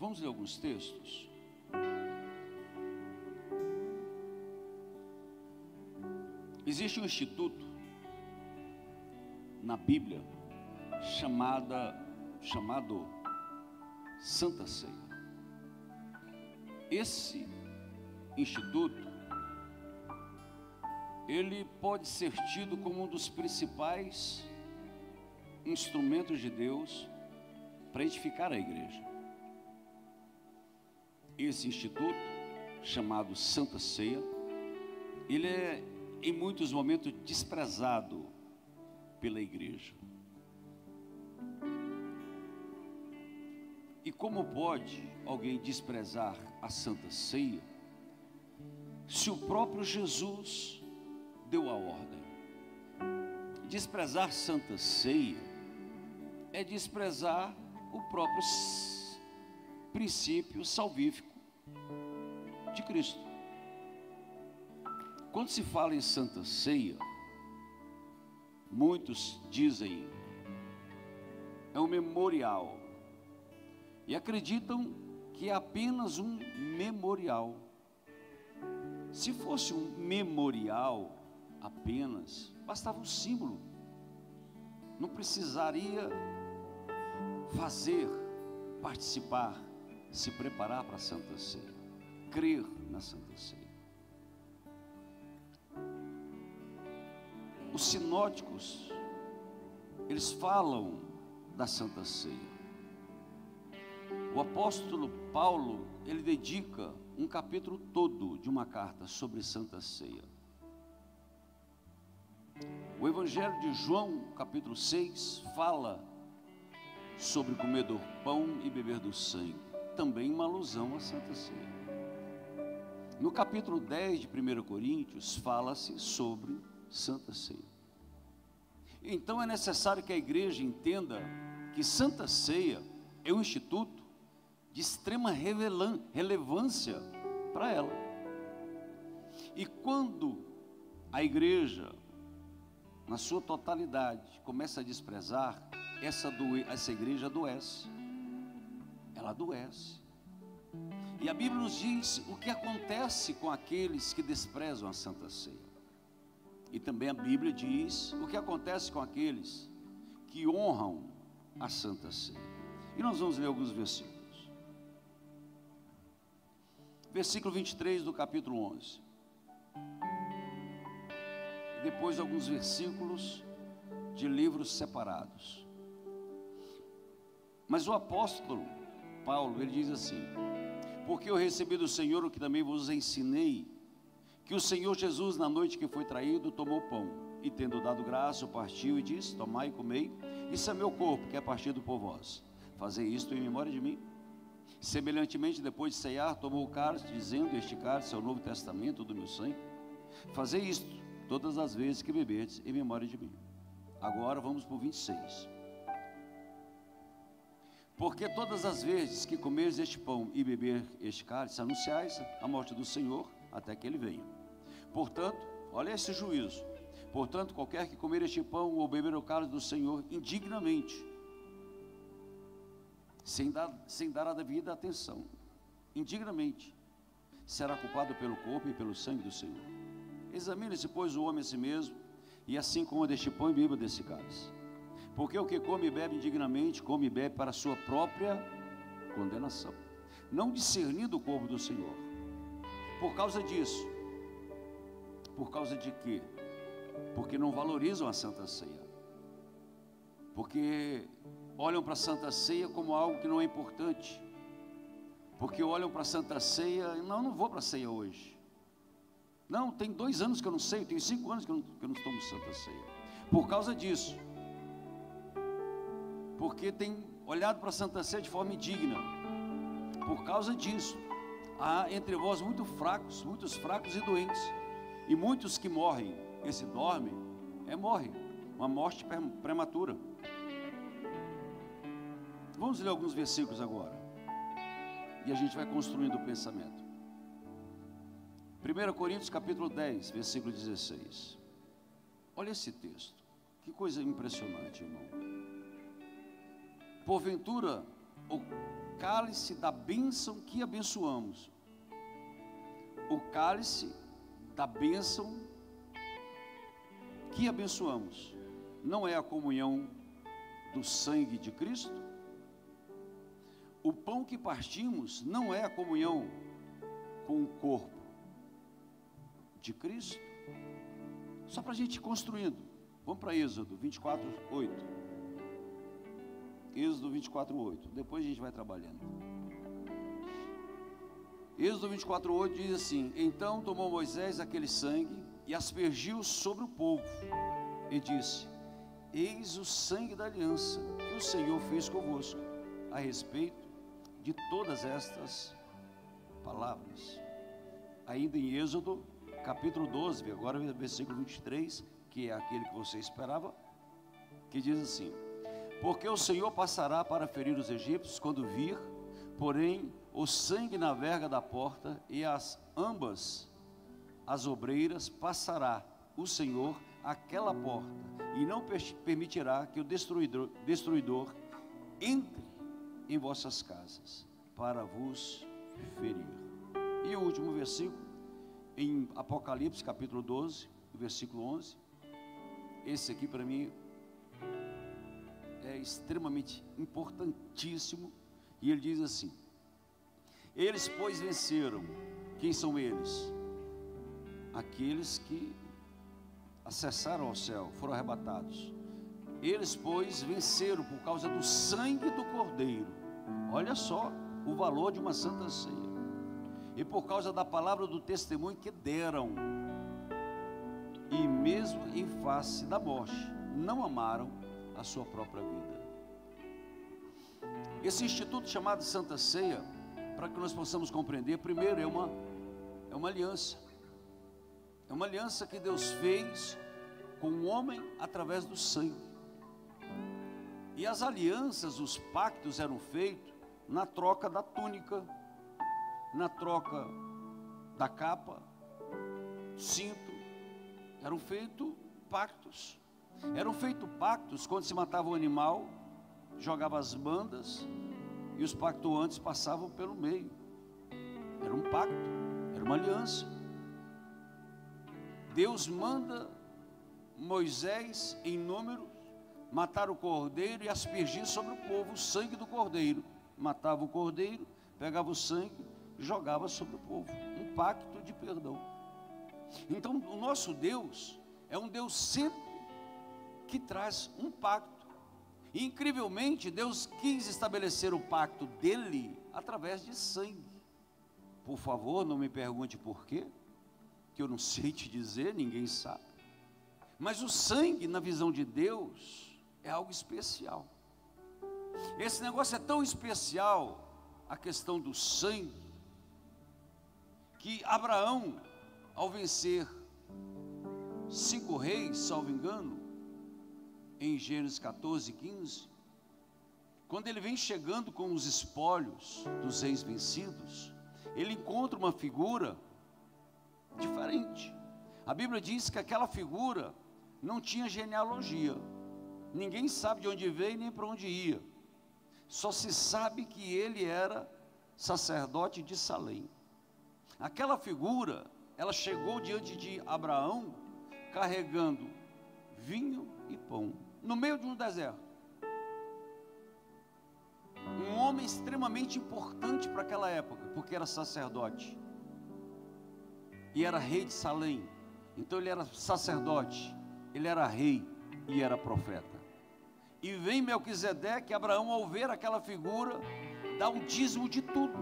Vamos ler alguns textos. Existe um instituto na Bíblia chamado Santa Ceia. Esse instituto, ele pode ser tido como um dos principais instrumentos de Deus para edificar a igreja. Esse instituto, chamado Santa Ceia, ele é em muitos momentos desprezado pela igreja. E como pode alguém desprezar a Santa Ceia se o próprio Jesus deu a ordem? Desprezar Santa Ceia é desprezar o próprio princípio salvífico de Cristo. Quando se fala em Santa Ceia, muios dizem é um memorial e acreditam que é apenas um memorial. Se fosse um memorial apenas, bastava um símbolo, não precisaria fazer, participar, se preparar para a Santa Ceia, crer na Santa Ceia. Os sinóticos, eles falam da Santa Ceia. O apóstolo Paulo, ele dedica um capítulo todo de uma carta sobre Santa Ceia. O Evangelho de João, capítulo 6, fala sobre comer do pão e beber do sangue, também uma alusão à Santa Ceia. No capítulo 10 de 1 Coríntios, fala-se sobre Santa Ceia. Então é necessário que a igreja entenda que Santa Ceia é um instituto de extrema relevância para ela. E quando a igreja, na sua totalidade, começa a desprezar, essa igreja adoece. Ela adoece. E a Bíblia nos diz o que acontece com aqueles que desprezam a Santa Ceia. E também a Bíblia diz o que acontece com aqueles que honram a Santa Ceia. E nós vamos ler alguns versículos. Versículo 23 do capítulo 11. Depois alguns versículos de livros separados. Mas o apóstolo Paulo, ele diz assim: porque eu recebi do Senhor o que também vos ensinei, que o Senhor Jesus, na noite que foi traído, tomou pão, e tendo dado graça, o partiu e disse: tomai e comei, isso é meu corpo, que é partido por vós. Fazei isto em memória de mim. Semelhantemente, depois de ceiar, tomou o cálice, dizendo: este cálice é o Novo Testamento do meu sangue. Fazei isto todas as vezes que beberdes, em memória de mim. Agora vamos para o 26. Porque todas as vezes que comeres este pão e beber este cálice, anunciais a morte do Senhor, até que ele venha. Portanto, olha esse juízo. Portanto, qualquer que comer este pão ou beber o cálice do Senhor indignamente, sem dar a devida atenção, indignamente, será culpado pelo corpo e pelo sangue do Senhor. Examine-se, pois, o homem a si mesmo, e assim coma deste pão e beba desse cálice. Porque o que come e bebe indignamente, come e bebe para a sua própria condenação, não discernindo o corpo do Senhor. Por causa disso, por causa de quê? Porque não valorizam a Santa Ceia, porque olham para a Santa Ceia como algo que não é importante, porque olham para a Santa Ceia e não vou para a ceia hoje. Não, tem 2 anos que eu não sei, tem 5 anos que eu não tomo Santa Ceia. Por causa disso, porque tem olhado para a Santa Ceia de forma indigna. Por causa disso, há entre vós muitos fracos e doentes, e muitos que morrem. Esse dorme, morre, uma morte prematura. Vamos ler alguns versículos agora, e a gente vai construindo o pensamento. 1 Coríntios capítulo 10, versículo 16. Olha esse texto, que coisa impressionante, irmão. Porventura o cálice da bênção que abençoamos. O cálice da bênção que abençoamos não é a comunhão do sangue de Cristo? O pão que partimos não é a comunhão com o corpo de Cristo? Só para a gente ir construindo. Vamos para Êxodo 24:8. Êxodo 24:8. Depois a gente vai trabalhando. Êxodo 24:8 diz assim: então tomou Moisés aquele sangue e aspergiu sobre o povo e disse: eis o sangue da aliança que o Senhor fez convosco a respeito de todas estas palavras. Ainda em Êxodo capítulo 12, agora versículo 23, que é aquele que você esperava, que diz assim: porque o Senhor passará para ferir os egípcios quando vir, porém o sangue na verga da porta e ambas as obreiras passará o Senhor àquela porta, e não permitirá que o destruidor entre em vossas casas para vos ferir. E o último versículo, em Apocalipse capítulo 12, versículo 11, esse aqui para mim é extremamente importantíssimo, e ele diz assim: eles pois venceram. Quem são eles? Aqueles que acessaram ao céu, foram arrebatados. Eles pois venceram por causa do sangue do Cordeiro. Olha só o valor de uma santa ceia. E por causa da palavra do testemunho que deram, e mesmo em face da morte, não amaram a sua própria vida. Esse instituto chamado Santa Ceia, para que nós possamos compreender, primeiro é uma aliança. É uma aliança que Deus fez com o homem através do sangue. E as alianças, os pactos eram feitos na troca da túnica, na troca da capa, cinto. Eram feitos pactos. Eram feitos pactos quando se matava um animal, jogava as bandas e os pactuantes passavam pelo meio. Era um pacto, era uma aliança. Deus manda Moisés em número matar o cordeiro e aspergir sobre o povo o sangue do cordeiro. Matava o cordeiro, pegava o sangue e jogava sobre o povo. Um pacto de perdão. Então o nosso Deus é um Deus sempre que traz um pacto. E incrivelmente Deus quis estabelecer o pacto dele através de sangue. Por favor, não me pergunte por quê, que eu não sei te dizer, ninguém sabe. Mas o sangue, na visão de Deus, é algo especial. Esse negócio é tão especial, a questão do sangue, que Abraão, ao vencer 5 reis, salvo engano, em Gênesis 14:15, quando ele vem chegando com os espólios dos reis vencidos, ele encontra uma figura diferente. A Bíblia diz que aquela figura não tinha genealogia. Ninguém sabe de onde veio nem para onde ia. Só se sabe que ele era sacerdote de Salém. Aquela figura, ela chegou diante de Abraão carregando vinho e pão, no meio de um deserto. Um homem extremamente importante para aquela época, porque era sacerdote e era rei de Salém. Então ele era sacerdote, ele era rei e era profeta. E vem Melquisedeque, Abraão, ao ver aquela figura, dá um dízimo de tudo.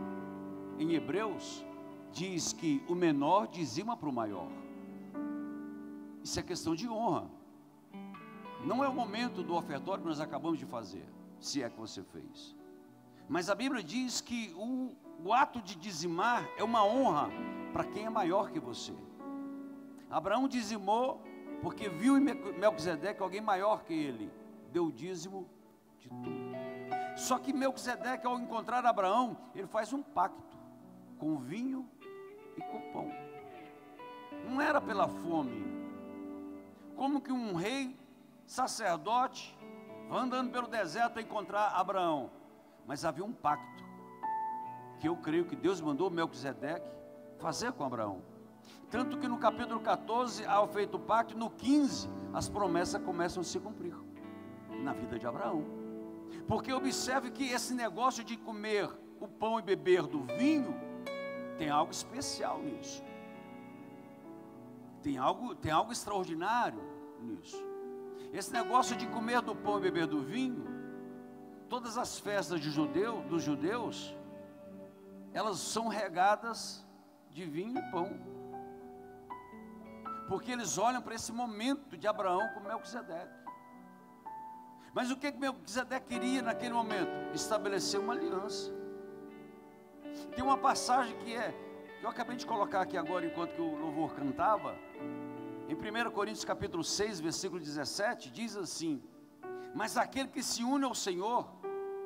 Em Hebreus diz que o menor dizima para o maior. Isso é questão de honra. Não é o momento do ofertório que nós acabamos de fazer, se é que você fez. Mas a Bíblia diz que o ato de dizimar é uma honra para quem é maior que você. Abraão dizimou porque viu em Melquisedeque alguém maior que ele. Deu o dízimo de tudo. Só que Melquisedeque, ao encontrar Abraão, ele faz um pacto com vinho e com pão. Não era pela fome. Como que um rei, sacerdote, vai andando pelo deserto a encontrar Abraão? mas havia um pacto, que eu creio que Deus mandou Melquisedeque fazer com Abraão. Tanto que no capítulo 14, há feito o pacto, no 15, as promessas começam a se cumprir, na vida de Abraão. Porque observe que esse negócio de comer o pão e beber do vinho, tem algo especial nisso. Tem algo extraordinário nisso. Esse negócio de comer do pão e beber do vinho, todas as festas dos judeus, elas são regadas de vinho e pão. Porque eles olham para esse momento de Abraão com Melquisedeque. Mas o que Melquisedeque queria naquele momento? Estabelecer uma aliança. Tem uma passagem que eu acabei de colocar aqui agora, enquanto que o louvor cantava, em 1 Coríntios capítulo 6, versículo 17, diz assim: mas aquele que se une ao Senhor,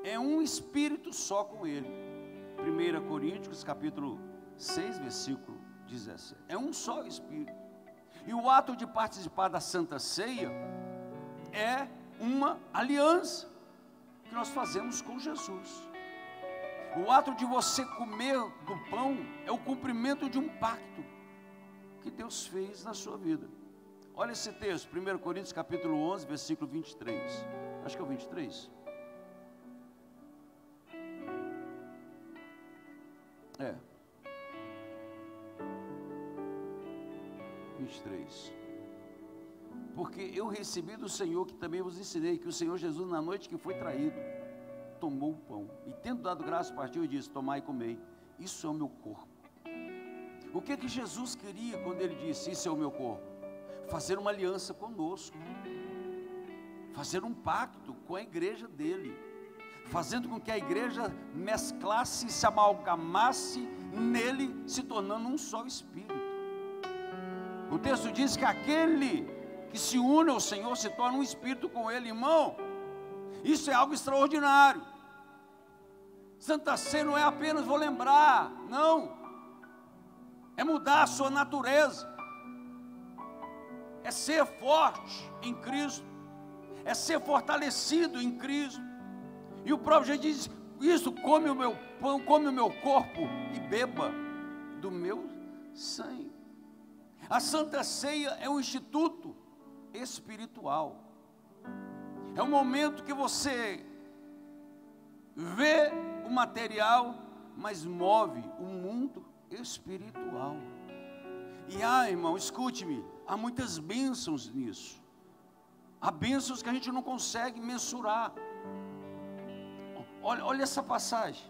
é um espírito só com Ele. 1 Coríntios capítulo 6, versículo 17, é um só espírito. E o ato de participar da Santa Ceia, é uma aliança, que nós fazemos com Jesus. O ato de você comer do pão, é o cumprimento de um pacto, que Deus fez na sua vida. Olha esse texto, 1 Coríntios capítulo 11, versículo 23, acho que é o 23, 23, porque eu recebi do Senhor, que também vos ensinei, que o Senhor Jesus, na noite que foi traído, tomou o pão, e tendo dado graça, partiu e disse: tomai e comei, isso é o meu corpo. O que Jesus queria quando ele disse: isso é o meu corpo? Fazer uma aliança conosco, fazer um pacto com a igreja dele, fazendo com que a igreja mesclasse, se amalgamasse nele, se tornando um só espírito. O texto diz que aquele que se une ao Senhor se torna um espírito com ele. Irmão, isso é algo extraordinário. Santa Ceia não é apenas vou lembrar, não, é mudar a sua natureza, é ser forte em Cristo, é ser fortalecido em Cristo. E o próprio Jesus diz isso: come o meu pão, come o meu corpo e beba do meu sangue. A Santa Ceia é um instituto espiritual, é um momento que você vê o material, mas move o mundo espiritual. E irmão, escute-me, há muitas bênçãos nisso. Há bênçãos que a gente não consegue mensurar. Olha essa passagem.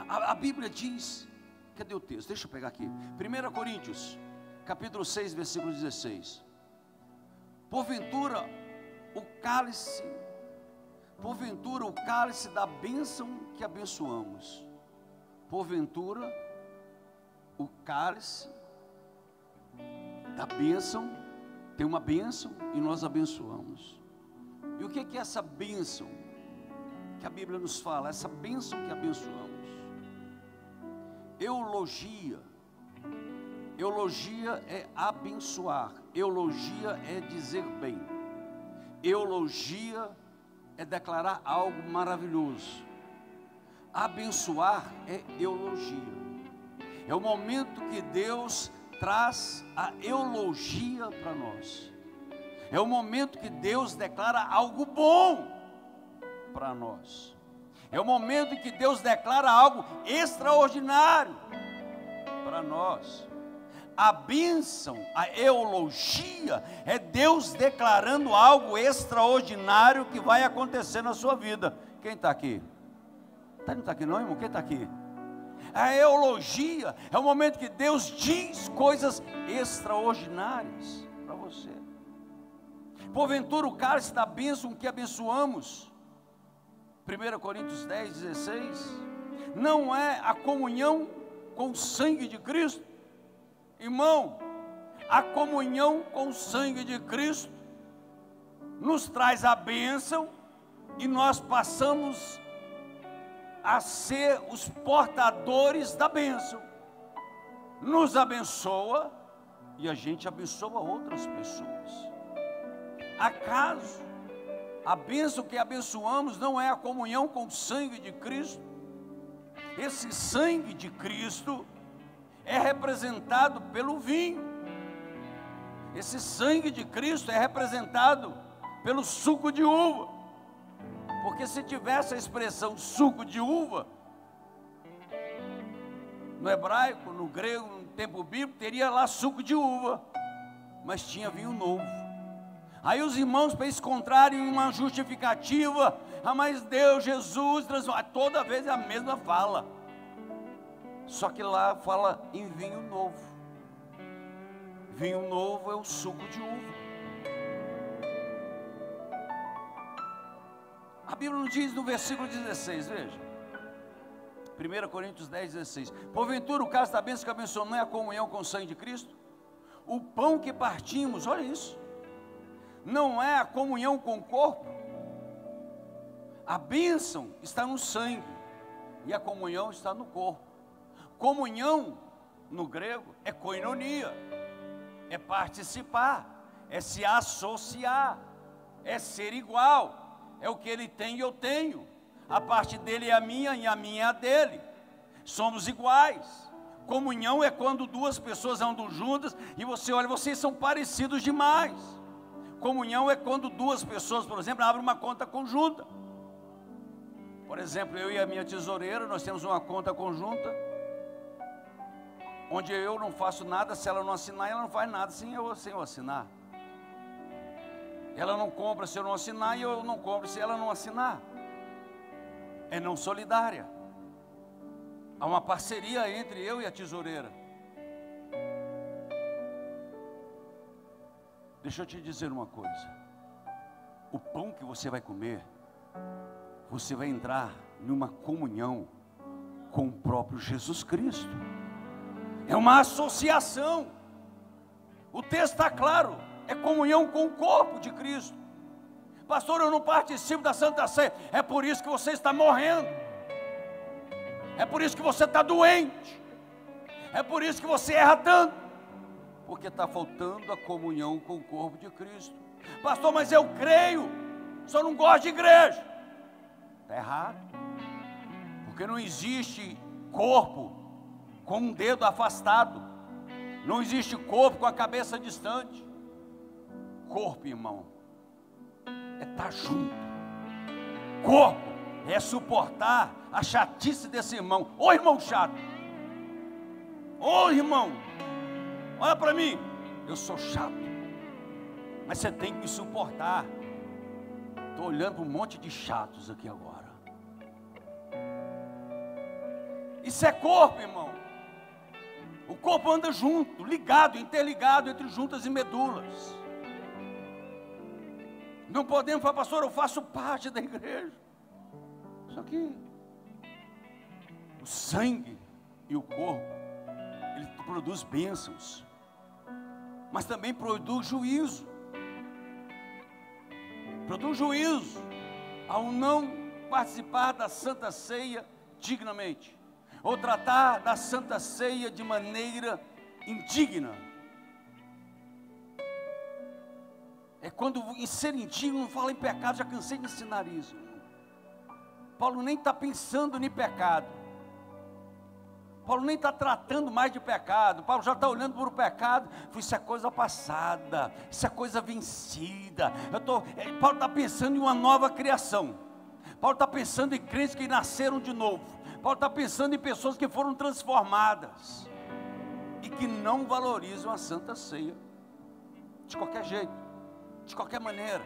A Bíblia diz, cadê o texto? Deixa eu pegar aqui. 1 Coríntios, capítulo 6, versículo 16. Porventura o cálice da bênção que abençoamos. Porventura o cálice da bênção, tem uma bênção e nós abençoamos. E o que é essa bênção que a Bíblia nos fala? Essa bênção que abençoamos. Eulogia é abençoar, eulogia é dizer bem, eulogia é declarar algo maravilhoso. Abençoar é eulogia. É o momento que Deus traz a eulogia para nós. É o momento que Deus declara algo bom para nós. É o momento em que Deus declara algo extraordinário para nós. A bênção, a eulogia, é Deus declarando algo extraordinário que vai acontecer na sua vida. Quem está aqui? Não está aqui não, irmão? Quem está aqui? A eulogia é o momento que Deus diz coisas extraordinárias para você. Porventura o cálice da bênção que abençoamos, 1 Coríntios 10, 16, não é a comunhão com o sangue de Cristo? Irmão, a comunhão com o sangue de Cristo nos traz a bênção e nós passamos a ser os portadores da bênção. Nos abençoa e a gente abençoa outras pessoas. Acaso A bênção que abençoamos não é a comunhão com o sangue de Cristo. Esse sangue de Cristo é representado pelo vinho. Esse sangue de Cristo é representado pelo suco de uva. Porque se tivesse a expressão suco de uva, no hebraico, no grego, no tempo bíblico, teria lá suco de uva, mas tinha vinho novo. Aí os irmãos, para eles encontrarem uma justificativa, mas Deus, Jesus, toda vez é a mesma fala, só que lá fala em vinho novo. Vinho novo é o suco de uva. A Bíblia nos diz no versículo 16, veja, 1 Coríntios 10, 16, porventura o caso da bênção que abençoou não é a comunhão com o sangue de Cristo? O pão que partimos, olha isso, não é a comunhão com o corpo? A bênção está no sangue e a comunhão está no corpo. Comunhão no grego é koinonia, é participar, é se associar, é ser igual, é o que ele tem e eu tenho, a parte dele é a minha e a minha é a dele, somos iguais. Comunhão é quando duas pessoas andam juntas e você olha, vocês são parecidos demais. Comunhão é quando duas pessoas, por exemplo, abrem uma conta conjunta. Por exemplo, eu e a minha tesoureira, nós temos uma conta conjunta, onde eu não faço nada se ela não assinar, e ela não faz nada sem eu assinar. Ela não compra se eu não assinar, e eu não compro se ela não assinar. É não solidária. Há uma parceria entre eu e a tesoureira. Deixa eu te dizer uma coisa. O pão que você vai comer, você vai entrar numa comunhão com o próprio Jesus Cristo. É uma associação. O texto está claro, é comunhão com o corpo de Cristo. Pastor, eu não participo da Santa Ceia. É por isso que você está morrendo. É por isso que você está doente. É por isso que você erra tanto. Porque está faltando a comunhão com o corpo de Cristo. Pastor, mas eu creio, só não gosto de igreja. Está errado. Porque não existe corpo com um dedo afastado. Não existe corpo com a cabeça distante. Corpo, irmão, é estar junto. Corpo é suportar a chatice desse irmão. Ô irmão chato, ô irmão, olha para mim, eu sou chato, mas você tem que me suportar. Estou olhando para um monte de chatos aqui agora. Isso é corpo, irmão. O corpo anda junto, ligado, interligado entre juntas e medulas. Não podemos falar, pastor, eu faço parte da igreja. Só que o sangue e o corpo, ele produz bênçãos, mas também produz juízo. Produz juízo ao não participar da Santa Ceia dignamente, ou tratar da Santa Ceia de maneira indigna. É quando em ser indigno não fala em pecado, já cansei de ensinar isso. Paulo nem está pensando em pecado. Paulo nem está tratando mais de pecado. Paulo já está olhando para o pecado. Isso é coisa passada, isso é coisa vencida. Paulo está pensando em uma nova criação. Paulo está pensando em crentes que nasceram de novo. Paulo está pensando em pessoas que foram transformadas e que não valorizam a Santa Ceia de qualquer jeito, de qualquer maneira.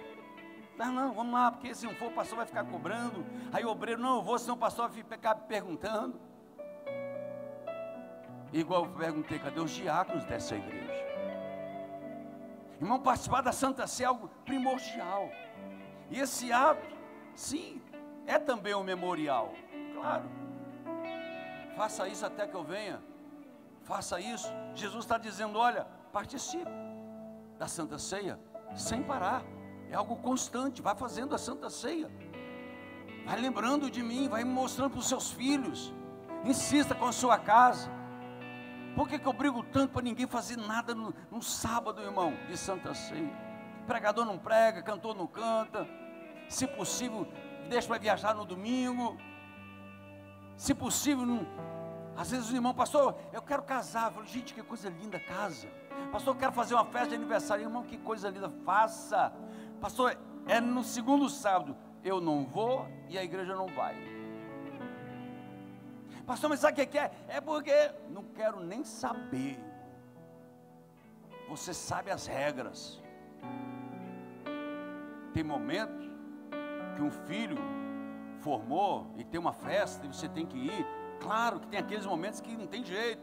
Não, vamos lá, porque se não for o pastor vai ficar cobrando. Aí o obreiro, não, eu vou, senão o pastor vai ficar perguntando. Igual eu perguntei, cadê os diáconos dessa igreja? Irmão, participar da Santa Ceia é algo primordial. E esse ato, sim, é também um memorial. Claro. Faça isso até que eu venha. Faça isso. Jesus está dizendo, olha, participe da Santa Ceia sem parar. É algo constante, vai fazendo a Santa Ceia. Vai lembrando de mim, vai mostrando para os seus filhos. Insista com a sua casa. Por que eu brigo tanto para ninguém fazer nada no sábado, irmão, de Santa Ceia? Pregador não prega, cantor não canta. Se possível, deixa para viajar no domingo. Se possível, não... Às vezes os irmãos, pastor, eu quero casar. Eu falo, gente, que coisa linda, casa. Pastor, eu quero fazer uma festa de aniversário. Irmão, que coisa linda, faça. Pastor, é no segundo sábado. Eu não vou e a igreja não vai. Pastor, mas sabe o que é? É porque não quero nem saber. Você sabe as regras. Tem momentos que um filho formou e tem uma festa e você tem que ir. Claro que tem aqueles momentos que não tem jeito.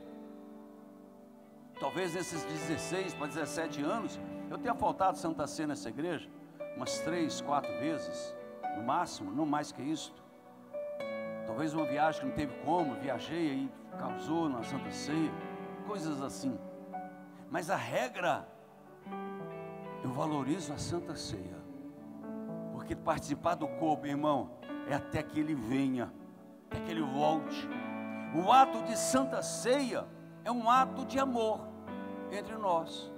Talvez nesses 16 para 17 anos eu tenha faltado Santa Ceia nessa igreja umas 3, 4 vezes, no máximo, não mais que isso. Talvez uma viagem que não teve como, viajei aí, causou na Santa Ceia, coisas assim. Mas a regra, eu valorizo a Santa Ceia, porque participar do corpo, irmão, é até que ele venha, até que ele volte. O ato de Santa Ceia é um ato de amor entre nós.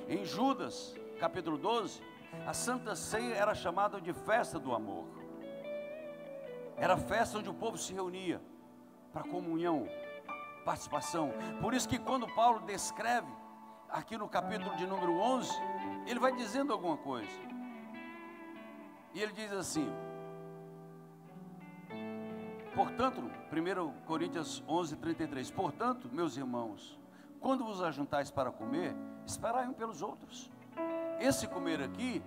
Em Judas, capítulo 12, a Santa Ceia era chamada de festa do amor. Era a festa onde o povo se reunia para comunhão, participação. Por isso que quando Paulo descreve, aqui no capítulo de número 11, ele vai dizendo alguma coisa. E ele diz assim, portanto, 1 Coríntios 11, 33, portanto, meus irmãos, quando vos ajuntais para comer, esperai um pelos outros. Esse comer aqui,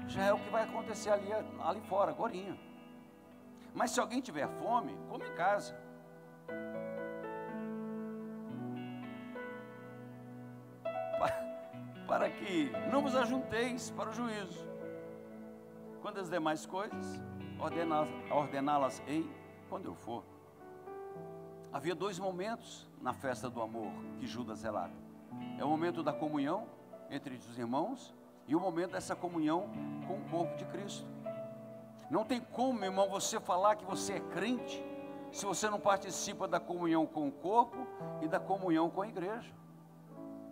já é o que vai acontecer ali fora, agorinha. Mas se alguém tiver fome, come em casa. Para que não vos ajunteis para o juízo. Quando as demais coisas, ordená-las-ei quando eu for. Havia 2 momentos na festa do amor que Judas relata. É o momento da comunhão entre os irmãos e o momento dessa comunhão com o corpo de Cristo. Não tem como, meu irmão, você falar que você é crente se você não participa da comunhão com o corpo e da comunhão com a igreja.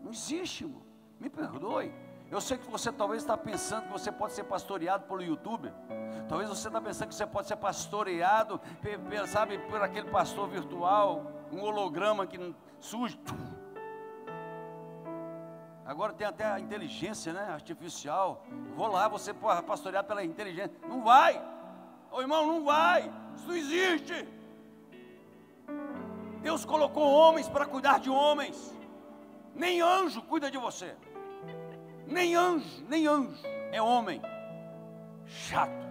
Não existe, irmão. Me perdoe. Eu sei que você talvez está pensando que você pode ser pastoreado pelo YouTube. Talvez você está pensando que você pode ser pastoreado, sabe, por aquele pastor virtual, um holograma que surge. Agora tem até a inteligência, né, artificial. Vou lá, você pastoreado pela inteligência. Não vai. Ô irmão, não vai. Isso não existe. Deus colocou homens para cuidar de homens. Nem anjo cuida de você. Nem anjo. É homem. Chato.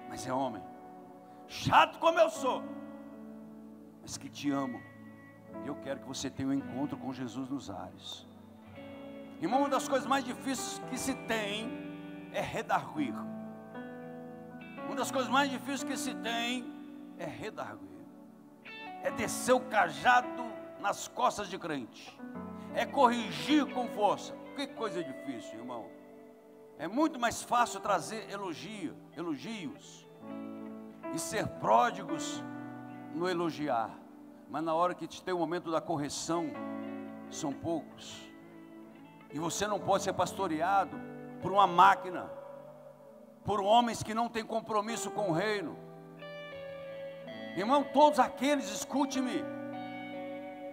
Mas é homem. Chato como eu sou. Mas que te amo. Eu quero que você tenha um encontro com Jesus nos ares. Irmão, uma das coisas mais difíceis que se tem é redarguir. Uma das coisas mais difíceis que se tem é redarguir. É descer o cajado nas costas de crente. É corrigir com força. Que coisa difícil, irmão. É muito mais fácil trazer elogios e ser pródigos no elogiar. Mas na hora que tem o momento da correção, são poucos. E você não pode ser pastoreado por uma máquina, por homens que não têm compromisso com o reino. Irmão, todos aqueles, escute-me,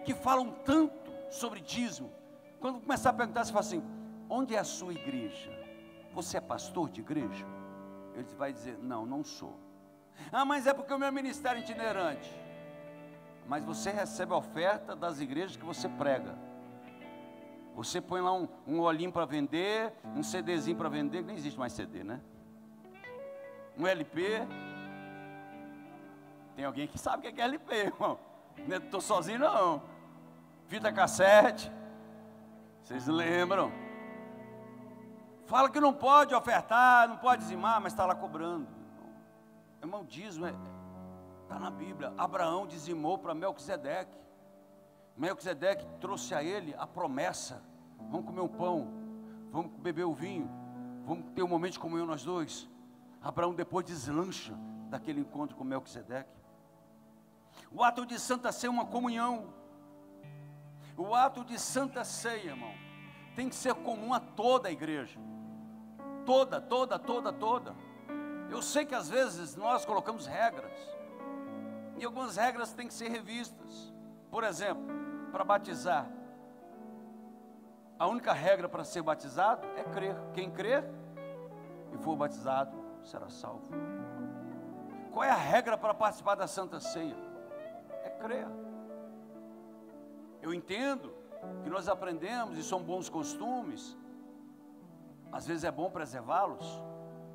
que falam tanto sobre dízimo, quando começar a perguntar, você fala assim, onde é a sua igreja? Você é pastor de igreja? Ele vai dizer, não sou. Ah, mas é porque o meu ministério é itinerante. Mas você recebe a oferta das igrejas que você prega. Você põe lá um olhinho para vender, um CDzinho para vender, nem existe mais CD, né? Um LP. Tem alguém que sabe o que é LP, irmão. Não estou sozinho, não. Fita cassete. Vocês lembram? Fala que não pode ofertar, não pode dizimar, mas está lá cobrando. Irmão, dízimo está na Bíblia. Abraão dizimou para Melquisedeque. Melquisedeque trouxe a ele a promessa. Vamos comer um pão, vamos beber o vinho, vamos ter um momento de comunhão nós dois. Abraão depois deslancha daquele encontro com Melquisedeque. O ato de Santa Ceia é uma comunhão. O ato de Santa Ceia, irmão, tem que ser comum a toda a igreja. Toda. Eu sei que às vezes nós colocamos regras, e algumas regras têm que ser revistas. Por exemplo, para batizar, a única regra para ser batizado é crer. Quem crer e for batizado será salvo. Qual é a regra para participar da Santa Ceia? É crer. Eu entendo que nós aprendemos e são bons costumes, às vezes é bom preservá-los,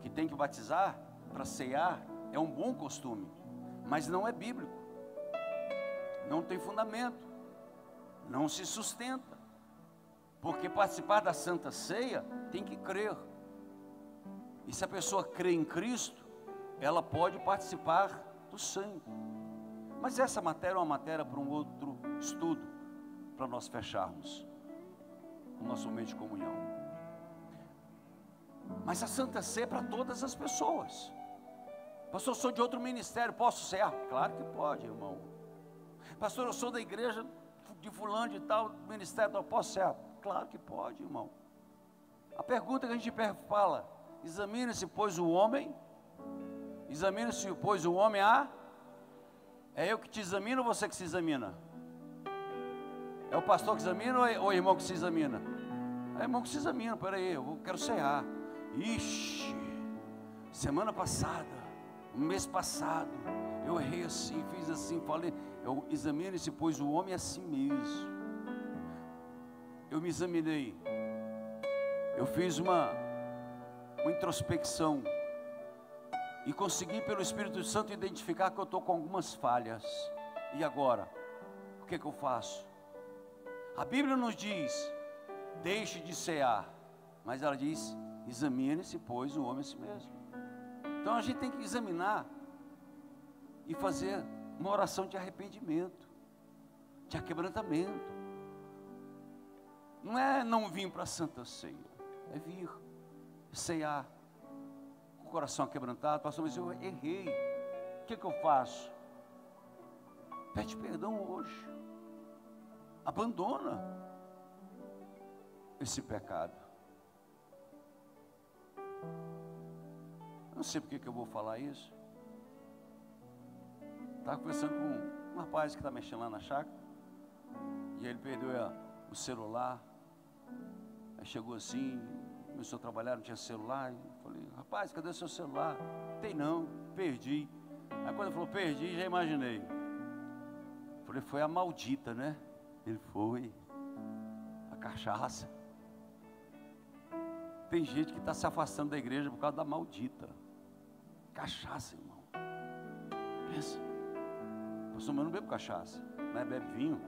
que tem que batizar para ceiar, é um bom costume, mas não é bíblico, não tem fundamento, não se sustenta, porque participar da Santa Ceia tem que crer, e se a pessoa crê em Cristo, ela pode participar do sangue. Mas essa matéria é uma matéria para um outro estudo, para nós fecharmos o nosso momento de comunhão. Mas a Santa Ceia é para todas as pessoas. Pastor, eu sou de outro ministério, posso cear? Claro que pode, irmão. Pastor, eu sou da igreja de fulano de tal ministério, então posso cear? Claro que pode, irmão. A pergunta que a gente fala: examine-se, pois o homem é eu que te examino ou você que se examina? É o pastor que examina ou o irmão que se examina? É o irmão que se examina. Peraí, eu quero cear. Ixi, semana passada, mês passado, eu errei assim, fiz assim, falei. Examine-se, pois o homem é assim mesmo. Eu me examinei, eu fiz uma introspecção e consegui pelo Espírito Santo identificar que eu estou com algumas falhas. E agora, o que eu faço? A Bíblia nos diz: deixe de cear, mas ela diz: examine-se, pois o homem é si mesmo. Então a gente tem que examinar e fazer uma oração de arrependimento, de quebrantamento. Não é não vir para a Santa Ceia, é vir ceiar com o coração quebrantado. Pastor, mas eu errei, o que eu faço? Pede perdão hoje, abandona esse pecado. Não sei porque que eu vou falar isso. Estava conversando com um rapaz que está mexendo lá na chácara, e ele perdeu o celular. Aí chegou assim, começou a trabalhar, não tinha celular. E falei: rapaz, cadê o seu celular? Tem não, perdi. Aí quando ele falou perdi, já imaginei. Falei: foi a maldita, né? Ele foi. A cachaça. Tem gente que está se afastando da igreja por causa da maldita. Cachaça, irmão. Pensa. Pastor, mas eu não bebo cachaça, né? Bebe vinho.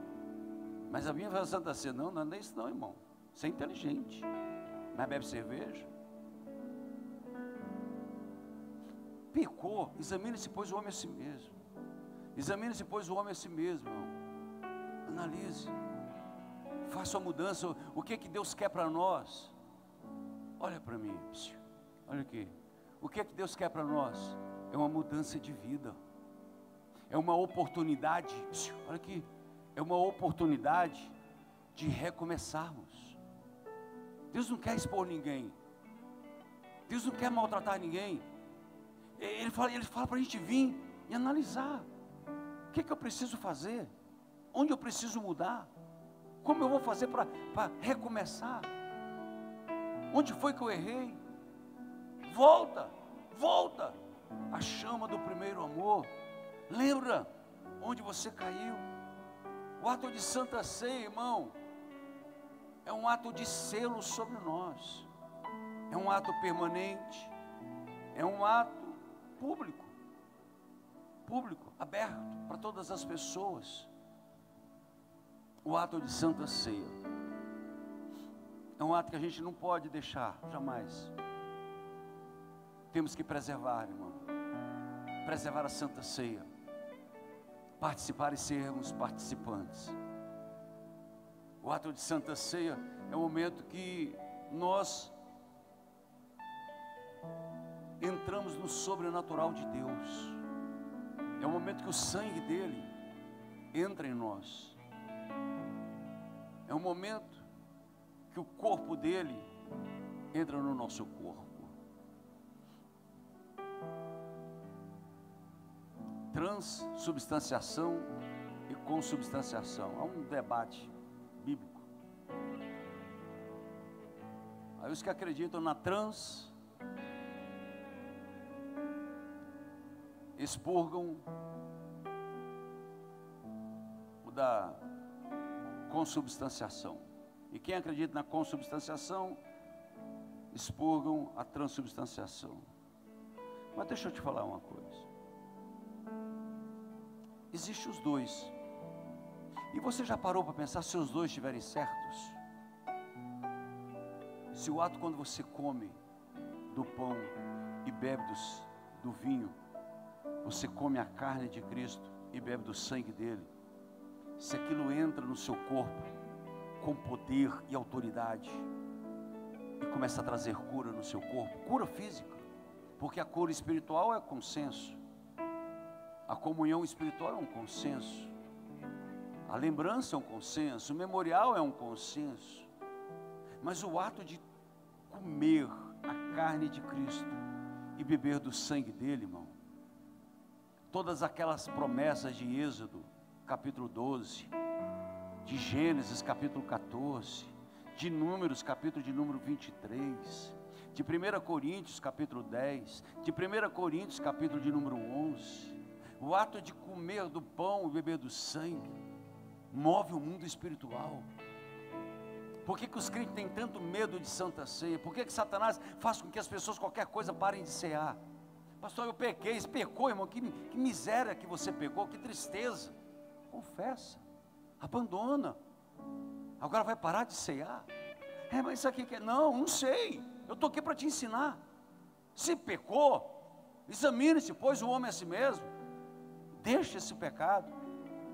Mas a vinho vai a Santa Ceia. Não, não é isso não, irmão. Você é inteligente. Mas bebe cerveja. Pecou. Examine-se, pois o homem é si mesmo. Examine-se, pois o homem é si mesmo, irmão. Analise. Faça a mudança. O que Deus quer para nós? Olha para mim. Olha aqui. O que Deus quer para nós? É uma mudança de vida. É uma oportunidade. Olha aqui. É uma oportunidade de recomeçarmos. Deus não quer expor ninguém. Deus não quer maltratar ninguém. Ele fala para a gente vir e analisar. O que eu preciso fazer? Onde eu preciso mudar? Como eu vou fazer para recomeçar? Onde foi que eu errei? Volta. A chama do primeiro amor. Lembra onde você caiu? O ato de Santa Ceia, irmão, é um ato de selo sobre nós. É um ato permanente. É um ato público, aberto para todas as pessoas. O ato de Santa Ceia é um ato que a gente não pode deixar, jamais. Temos que preservar, irmão. Preservar a Santa Ceia. Participar e sermos participantes. O ato de Santa Ceia é o momento que nós entramos no sobrenatural de Deus. É o momento que o sangue dele entra em nós. É o momento que o corpo dele entra no nosso corpo. transubstanciação e consubstanciação. Há um debate bíblico. Aí os que acreditam na expurgam o da consubstanciação. E quem acredita na consubstanciação, expurgam a transubstanciação. Mas deixa eu te falar uma coisa. Existem os dois. E você já parou para pensar se os dois estiverem certos? Se o ato quando você come do pão e bebe do vinho, você come a carne de Cristo e bebe do sangue dele, se aquilo entra no seu corpo com poder e autoridade e começa a trazer cura no seu corpo, cura física, porque a cura espiritual é consenso, a comunhão espiritual é um consenso, a lembrança é um consenso, o memorial é um consenso, mas o ato de comer a carne de Cristo e beber do sangue dele, irmão, todas aquelas promessas de Êxodo capítulo 12, de Gênesis capítulo 14, de Números capítulo de número 23, de 1 Coríntios capítulo 10, de 1 Coríntios capítulo de número 11, o ato de comer do pão e beber do sangue, move o mundo espiritual. Por que os crentes têm tanto medo de Santa Ceia? Por que Satanás faz com que as pessoas qualquer coisa parem de cear? Pastor, eu pequei, você pecou, irmão, que miséria que você pecou, que tristeza. Confessa, abandona. Agora vai parar de cear? Mas isso aqui que é? Não sei, eu estou aqui para te ensinar. Se pecou, examine-se, pois o homem a si mesmo. Deixe esse pecado.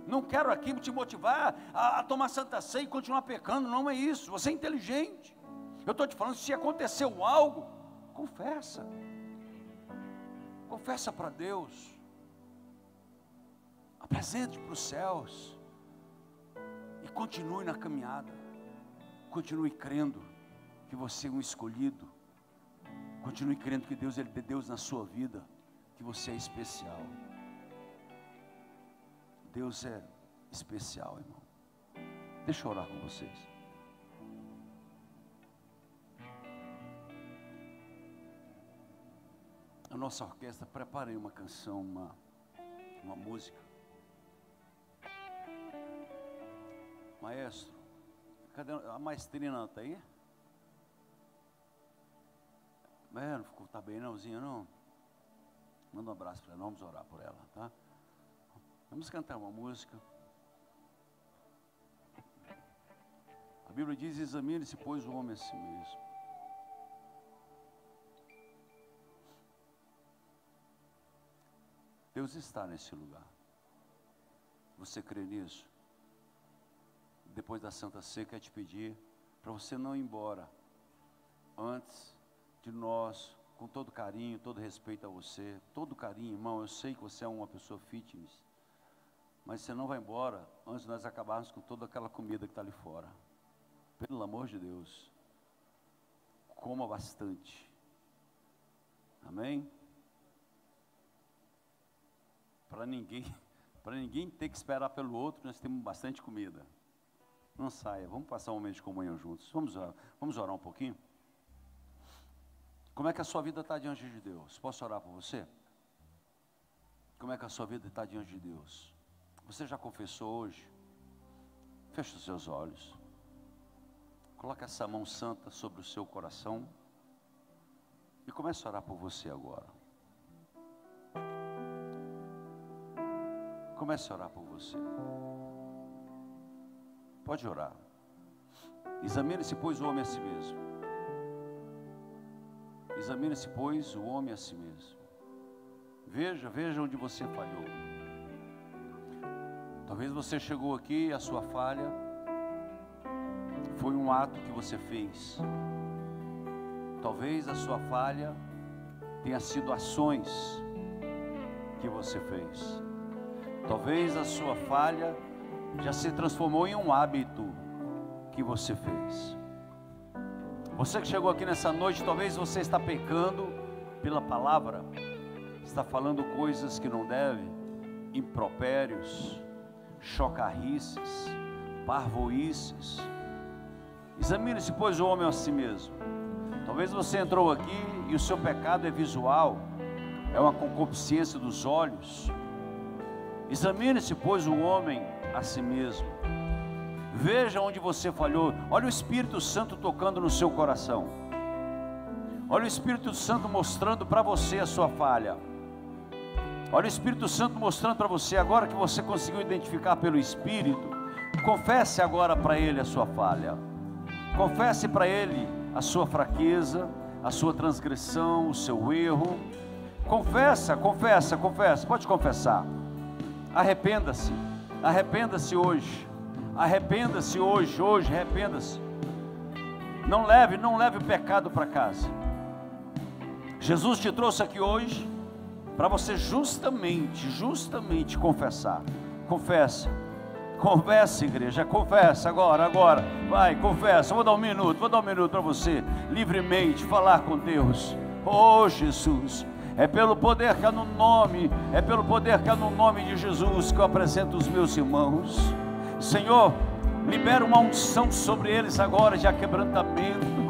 Não quero aqui te motivar a tomar Santa Ceia e continuar pecando, não é isso, você é inteligente. Eu estou te falando, se aconteceu algo, confessa. Confessa para Deus. Apresente para os céus. E continue na caminhada. Continue crendo que você é um escolhido. Continue crendo que Deus, Ele é Deus na sua vida. Que você é especial. Deus é especial, irmão. Deixa eu orar com vocês. A nossa orquestra, preparei uma canção, uma música. Maestro, cadê a maestrina? Está aí? Não ficou, tá bem nãozinha não? Manda um abraço para ela, vamos orar por ela, tá? Vamos cantar uma música. A Bíblia diz, examine-se, pois, o homem a si mesmo. Deus está nesse lugar. Você crê nisso? Depois da Santa Ceia, quero te pedir para você não ir embora antes de nós, com todo carinho, todo respeito a você, todo carinho, irmão, eu sei que você é uma pessoa fitness, mas você não vai embora antes de nós acabarmos com toda aquela comida que está ali fora. Pelo amor de Deus, coma bastante. Amém? Para ninguém ter que esperar pelo outro, nós temos bastante comida. Não saia, vamos passar um momento de comunhão juntos. Vamos orar um pouquinho? Como é que a sua vida está diante de Deus? Posso orar por você? Como é que a sua vida está diante de Deus? Você já confessou hoje? Feche os seus olhos. Coloque essa mão santa sobre o seu coração. E comece a orar por você agora. Comece a orar por você. Pode orar. Examine-se, pois, o homem a si mesmo. Examine-se, pois, o homem a si mesmo. Veja onde você falhou. Talvez você chegou aqui e a sua falha foi um ato que você fez. Talvez a sua falha tenha sido ações que você fez. Talvez a sua falha já se transformou em um hábito que você fez. Você que chegou aqui nessa noite, talvez você está pecando pela palavra, está falando coisas que não deve, impropérios, chocarrices, parvoíces. Examine-se, pois, o homem a si mesmo. Talvez você entrou aqui e o seu pecado é visual, é uma concupiscência dos olhos. Examine-se, pois, o homem a si mesmo. Veja onde você falhou. Olha o Espírito Santo tocando no seu coração. Olha o Espírito Santo mostrando para você a sua falha. Olha o Espírito Santo mostrando para você, agora que você conseguiu identificar pelo Espírito, confesse agora para Ele a sua falha. Confesse para Ele a sua fraqueza, a sua transgressão, o seu erro. Confessa, pode confessar. Arrependa-se, arrependa-se hoje, arrependa-se. Não leve o pecado para casa. Jesus te trouxe aqui hoje para você justamente confessar. Confesse, igreja, confessa agora, vai, confessa. Vou dar um minuto para você, livremente, falar com Deus. Oh Jesus, é pelo poder que há no nome de Jesus que eu apresento os meus irmãos. Senhor, libera uma unção sobre eles agora de aquebrantamento.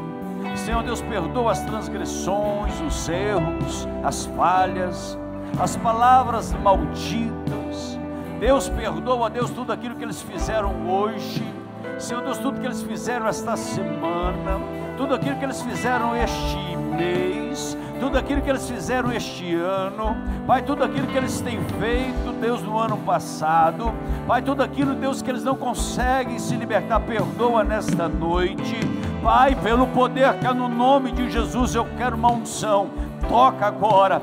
Senhor Deus, perdoa as transgressões, os erros, as falhas, as palavras malditas. Deus, perdoa, Deus, tudo aquilo que eles fizeram hoje. Senhor Deus, tudo que eles fizeram esta semana, tudo aquilo que eles fizeram este mês, tudo aquilo que eles fizeram este ano, Pai, tudo aquilo que eles têm feito, Deus, no ano passado, Pai, tudo aquilo, Deus, que eles não conseguem se libertar, perdoa nesta noite, Pai, pelo poder que há no nome de Jesus, eu quero uma unção. Toca agora,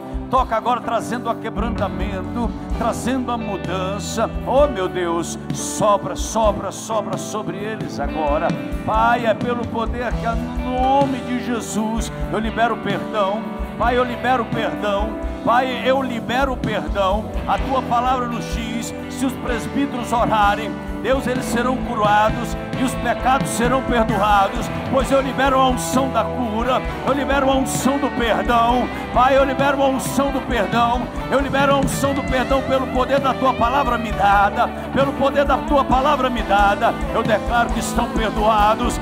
trazendo a quebrantamento, trazendo a mudança. Oh meu Deus, sobra sobre eles agora. Pai, é pelo poder que há no nome de Jesus, eu libero perdão. Pai, eu libero perdão. Pai, eu libero perdão. A tua palavra nos diz: se os presbíteros orarem, Deus, eles serão curados e os pecados serão perdoados. Pois eu libero a unção da cura, eu libero a unção do perdão. Pai, eu libero a unção do perdão, eu libero a unção do perdão pelo poder da tua palavra me dada, pelo poder da tua palavra me dada. Eu declaro que estão perdoados.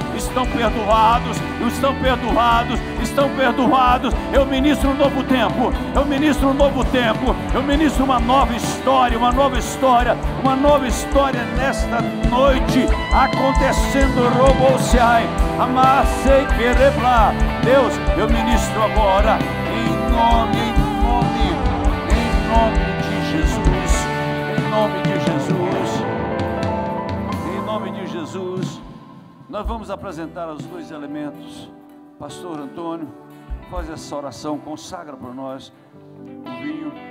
Eu ministro um novo tempo, eu ministro uma nova história, nesta noite acontecendo. Robociai, amassei querebra. Deus, eu ministro agora em nome de Jesus. Nós vamos apresentar os dois elementos. Pastor Antônio, faz essa oração, consagra para nós o vinho.